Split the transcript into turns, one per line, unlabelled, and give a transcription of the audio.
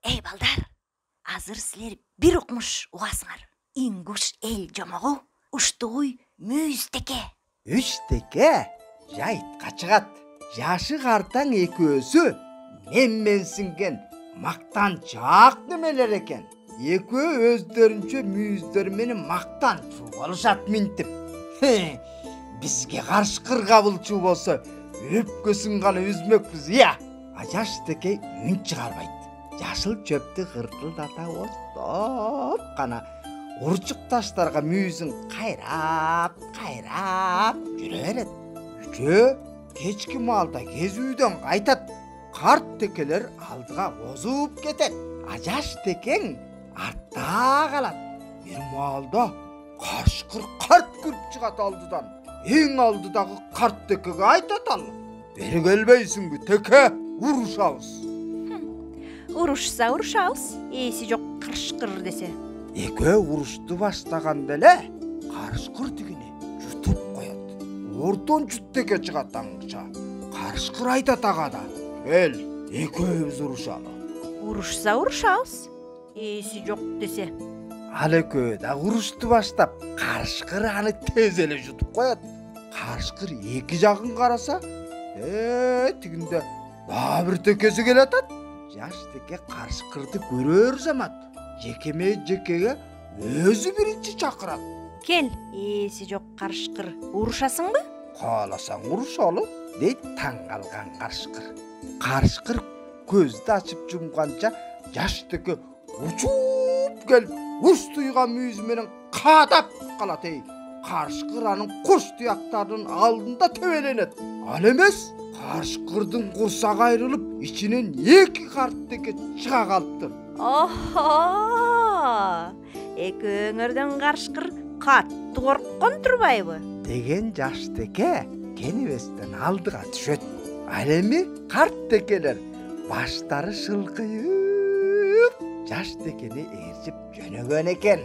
Ey балдар, азыр силер бир укмуш угасыңар. Ингуш эл жомогу уштугуй мүйүзтеке.
Үштеке жайтка чыгат. Жашы картаң экөөсү менменсинген мактанчаак немелер экен. Экөө өздөрүнчө мүйүздөрү менен мактанчу болушат минтип. Бизге каршкыр кабылчу болсо өпкөсүн гана үзмөкпүз, ия. Жаштеке үн чыгарбайт. Жашыл чөптү кыркылдата остоп гана урчук таштарга мүйүзүн кайрап жүрө берет. Үчөө кечки маалда кезүүдөн кайтат. Карт текелер алдыга озуп кетет. Жаштекең артта калат. Бир маалда каршкыр карт кирип чыгат алдыдан. Эң алдыдагы карт текеге айтат ал: "Бери келбейсиңби, теке? Урушабыз."
Урушса урушабыз, эси жок каршкыр десе.
Экөө урушту баштаганда эле каршкыр тигини жутуп коет. Ордон жуттеке чыгат аңча. Каршкыр айтат ага да: "Кел, экөөбүз урушалы."
Урушса урушабыз, эси жок десе.
Ал экөө да урушту баштап, каршкыр аны тез эле жутуп коет. Каршкыр эки жагын караса, тигинде дагы бир текеси келатат. Жаштеке каршкырды көрөр замат жекеме-жекеге өзү биринчи чакырат.
Кел, эси жок каршкыр, урушасыңбы?
Кааласаң урушалы, дейт таң калган каршкыр. Каршкыр көздү ачып жумганча жаштеке учуп келип, устуйган мүйүзү менен кадап калат. Каршкыр анын куш туяктарынын алдында тебеленет. Ал эмес, каршкырдын курсагы айрылып, ичинен эки карттеке чыга калыптыр.
Охо! Экөөңөрдөн каршкыр катты корккон турбайбы?
Деген жаштеке кенебестен алдыга түшөт. Ал эми карттекелер баштары шылкыйып жаштекени ээрчип жөнөгөн экен.